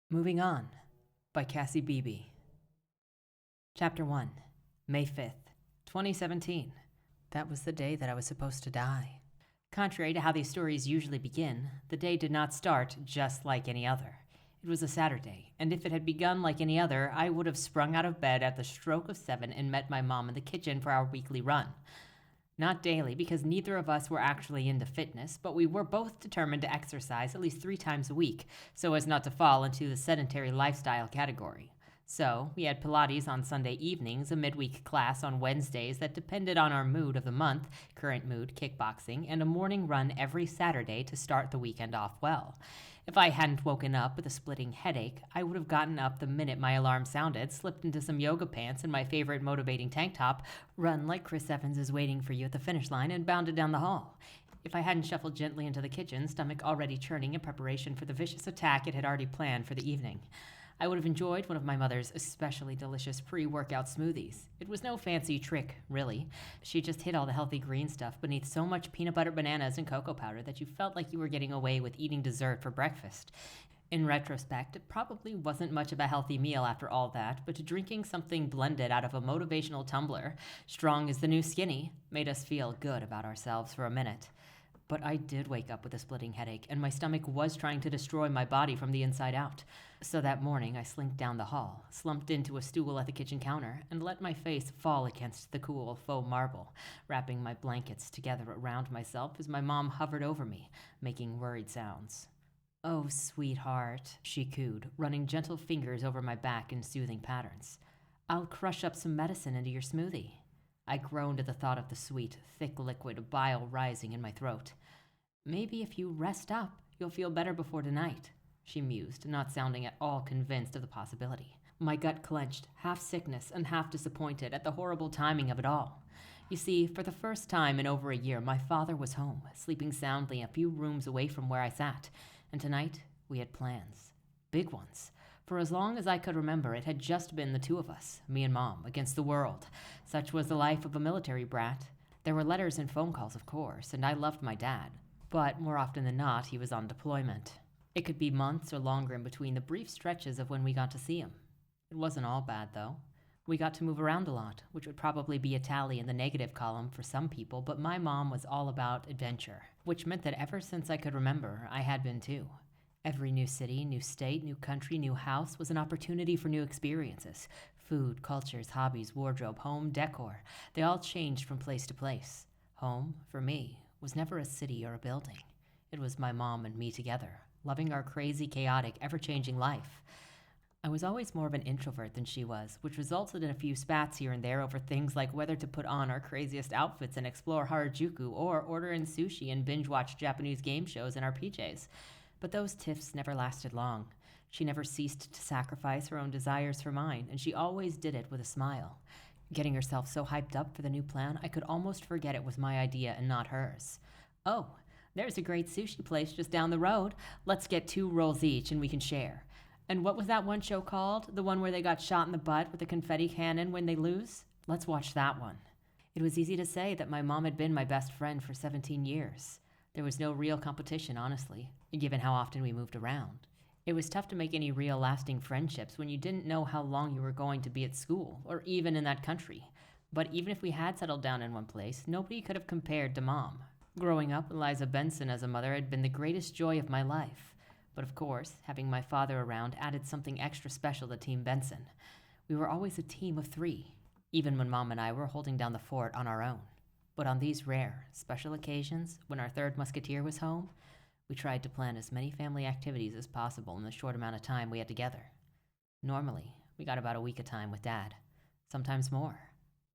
Moving On by Cassie Beebe. Chapter 1, May 5th, 2017. That was the day that I was supposed to die. Contrary to how these stories usually begin, the day did not start just like any other. It was a Saturday, and if it had begun like any other, I would have sprung out of bed at the stroke of 7 and met my mom in the kitchen for our weekly run. Not daily, because neither of us were actually into fitness, but we were both determined to exercise at least 3 times a week, so as not to fall into the sedentary lifestyle category. So, we had Pilates on Sunday evenings, a midweek class on Wednesdays that depended on our mood of the month, current mood, kickboxing, and a morning run every Saturday to start the weekend off well. If I hadn't woken up with a splitting headache, I would have gotten up the minute my alarm sounded, slipped into some yoga pants and my favorite motivating tank top, run like Chris Evans is waiting for you at the finish line, and bounded down the hall. If I hadn't shuffled gently into the kitchen, stomach already churning in preparation for the vicious attack it had already planned for the evening. I would have enjoyed one of my mother's especially delicious pre-workout smoothies. It was no fancy trick, really. She just hid all the healthy green stuff beneath so much peanut butter, bananas, and cocoa powder that you felt like you were getting away with eating dessert for breakfast. In retrospect, it probably wasn't much of a healthy meal after all that, but drinking something blended out of a motivational tumbler, strong as the new skinny, made us feel good about ourselves for a minute. But I did wake up with a splitting headache, and my stomach was trying to destroy my body from the inside out. So that morning, I slinked down the hall, slumped into a stool at the kitchen counter, and let my face fall against the cool faux marble, wrapping my blankets together around myself as my mom hovered over me, making worried sounds. "Oh, sweetheart," she cooed, running gentle fingers over my back in soothing patterns. "I'll crush up some medicine into your smoothie." I groaned at the thought of the sweet, thick liquid of bile rising in my throat. "Maybe if you rest up, you'll feel better before tonight," she mused, not sounding at all convinced of the possibility. My gut clenched, half sickness and half disappointed at the horrible timing of it all. You see, for the first time in over a year, my father was home, sleeping soundly a few rooms away from where I sat, and tonight we had plans. Big ones. For as long as I could remember, it had just been the two of us, me and Mom, against the world. Such was the life of a military brat. There were letters and phone calls, of course, and I loved my dad. But more often than not, he was on deployment. It could be months or longer in between the brief stretches of when we got to see him. It wasn't all bad, though. We got to move around a lot, which would probably be a tally in the negative column for some people, but my mom was all about adventure, which meant that ever since I could remember, I had been too. Every new city, new state, new country, new house was an opportunity for new experiences. Food, cultures, hobbies, wardrobe, home, decor. They all changed from place to place. Home, for me, was never a city or a building. It was my mom and me together, loving our crazy, chaotic, ever-changing life. I was always more of an introvert than she was, which resulted in a few spats here and there over things like whether to put on our craziest outfits and explore Harajuku or order in sushi and binge-watch Japanese game shows in our PJs. But those tiffs never lasted long. She never ceased to sacrifice her own desires for mine, and she always did it with a smile. Getting herself so hyped up for the new plan, I could almost forget it was my idea and not hers. "Oh, there's a great sushi place just down the road. Let's get 2 rolls each and we can share. And what was that one show called? The one where they got shot in the butt with a confetti cannon when they lose? Let's watch that one." It was easy to say that my mom had been my best friend for 17 years. There was no real competition, honestly, given how often we moved around. It was tough to make any real lasting friendships when you didn't know how long you were going to be at school, or even in that country. But even if we had settled down in one place, nobody could have compared to Mom. Growing up, Eliza Benson as a mother had been the greatest joy of my life. But of course, having my father around added something extra special to Team Benson. We were always a team of 3, even when Mom and I were holding down the fort on our own. But on these rare, special occasions, when our third musketeer was home, we tried to plan as many family activities as possible in the short amount of time we had together. Normally, we got about a week of time with Dad, sometimes more.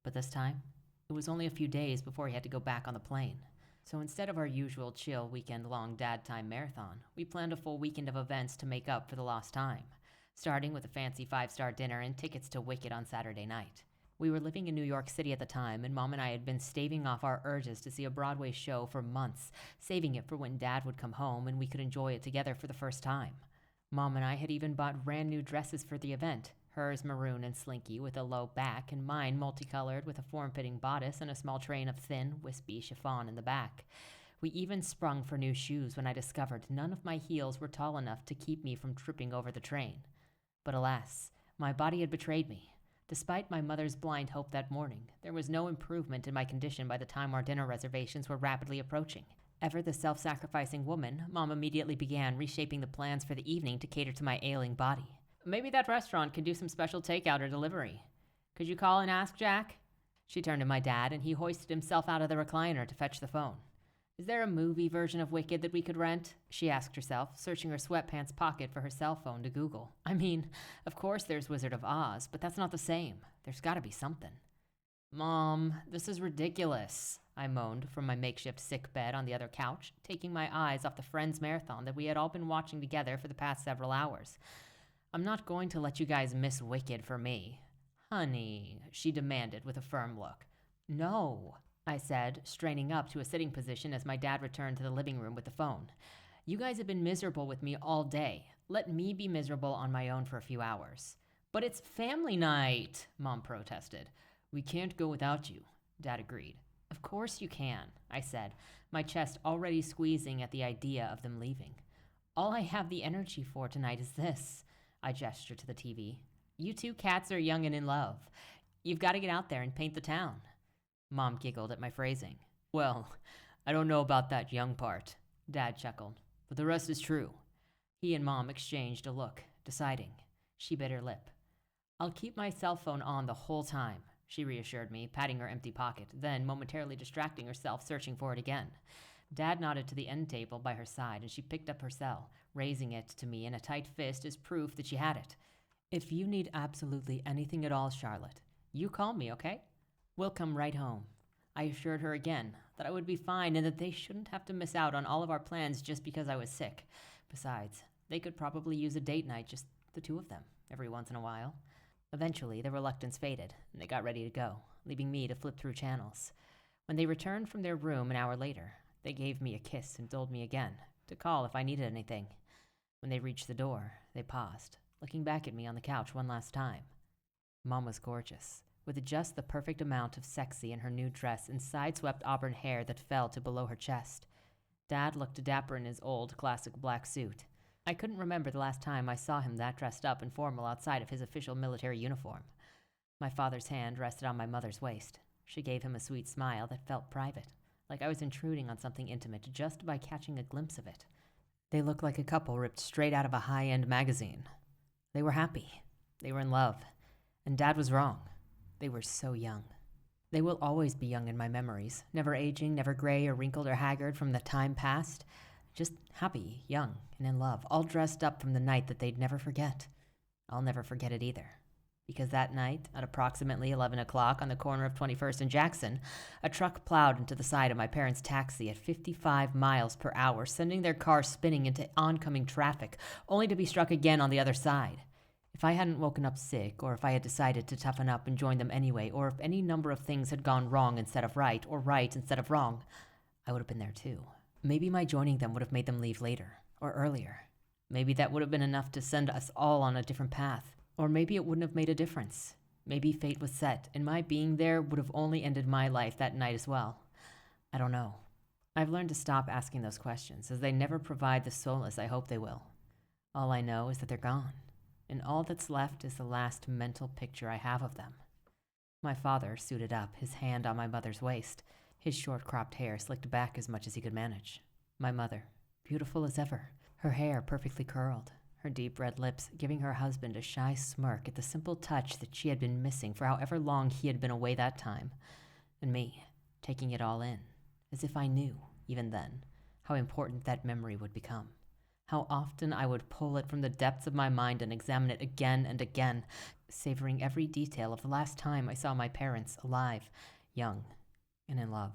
But this time, it was only a few days before he had to go back on the plane. So instead of our usual chill weekend-long dad time marathon, we planned a full weekend of events to make up for the lost time, starting with a fancy 5-star dinner and tickets to Wicked on Saturday night. We were living in New York City at the time, and Mom and I had been staving off our urges to see a Broadway show for months, saving it for when Dad would come home and we could enjoy it together for the first time. Mom and I had even bought brand new dresses for the event, hers maroon and slinky with a low back, and mine multicolored with a form-fitting bodice and a small train of thin, wispy chiffon in the back. We even sprung for new shoes when I discovered none of my heels were tall enough to keep me from tripping over the train. But alas, my body had betrayed me. Despite my mother's blind hope that morning, there was no improvement in my condition by the time our dinner reservations were rapidly approaching. Ever the self-sacrificing woman, Mom immediately began reshaping the plans for the evening to cater to my ailing body. Maybe that restaurant could do some special takeout or delivery. Could you call and ask Jack? She turned to my dad, and he hoisted himself out of the recliner to fetch the phone. Is there a movie version of Wicked that we could rent? She asked herself, searching her sweatpants pocket for her cell phone to Google. I mean, of course there's Wizard of Oz, but that's not the same. There's gotta be something. Mom, this is ridiculous, I moaned from my makeshift sick bed on the other couch, taking my eyes off the Friends marathon that we had all been watching together for the past several hours. I'm not going to let you guys miss Wicked for me. Honey, she demanded with a firm look. No, I said, straining up to a sitting position as my dad returned to the living room with the phone. You guys have been miserable with me all day. Let me be miserable on my own for a few hours. But it's family night, Mom protested. We can't go without you, Dad agreed. Of course you can, I said, my chest already squeezing at the idea of them leaving. All I have the energy for tonight is this, I gestured to the TV. You two cats are young and in love. You've got to get out there and paint the town. Mom giggled at my phrasing. Well, I don't know about that young part, Dad chuckled, but the rest is true. He and Mom exchanged a look, deciding. She bit her lip. I'll keep my cell phone on the whole time, she reassured me, patting her empty pocket, then momentarily distracting herself, searching for it again. Dad nodded to the end table by her side, and she picked up her cell, raising it to me in a tight fist as proof that she had it. If you need absolutely anything at all, Charlotte, you call me, okay? We'll come right home. I assured her again that I would be fine and that they shouldn't have to miss out on all of our plans just because I was sick. Besides, they could probably use a date night, just the two of them, every once in a while. Eventually, the reluctance faded, and they got ready to go, leaving me to flip through channels. When they returned from their room an hour later, they gave me a kiss and told me again to call if I needed anything. When they reached the door, they paused, looking back at me on the couch one last time. Mom was gorgeous, with just the perfect amount of sexy in her new dress and side-swept auburn hair that fell to below her chest. Dad looked dapper in his old, classic black suit. I couldn't remember the last time I saw him that dressed up and formal outside of his official military uniform. My father's hand rested on my mother's waist. She gave him a sweet smile that felt private, like I was intruding on something intimate just by catching a glimpse of it. They looked like a couple ripped straight out of a high-end magazine. They were happy. They were in love. And Dad was wrong. They were so young. They will always be young in my memories, never aging, never gray or wrinkled or haggard from the time past. Just happy, young, and in love, all dressed up from the night that they'd never forget. I'll never forget it either. Because that night, at approximately 11 o'clock on the corner of 21st and Jackson, a truck plowed into the side of my parents' taxi at 55 miles per hour, sending their car spinning into oncoming traffic, only to be struck again on the other side. If I hadn't woken up sick, or if I had decided to toughen up and join them anyway, or if any number of things had gone wrong instead of right, or right instead of wrong, I would have been there too. Maybe my joining them would have made them leave later, or earlier. Maybe that would have been enough to send us all on a different path. Or maybe it wouldn't have made a difference. Maybe fate was set, and my being there would have only ended my life that night as well. I don't know. I've learned to stop asking those questions, as they never provide the solace I hope they will. All I know is that they're gone, and all that's left is the last mental picture I have of them. My father suited up, his hand on my mother's waist, his short-cropped hair slicked back as much as he could manage. My mother, beautiful as ever, her hair perfectly curled, her deep red lips giving her husband a shy smirk at the simple touch that she had been missing for however long he had been away that time, and me, taking it all in, as if I knew, even then, how important that memory would become. How often I would pull it from the depths of my mind and examine it again and again, savoring every detail of the last time I saw my parents alive, young, and in love.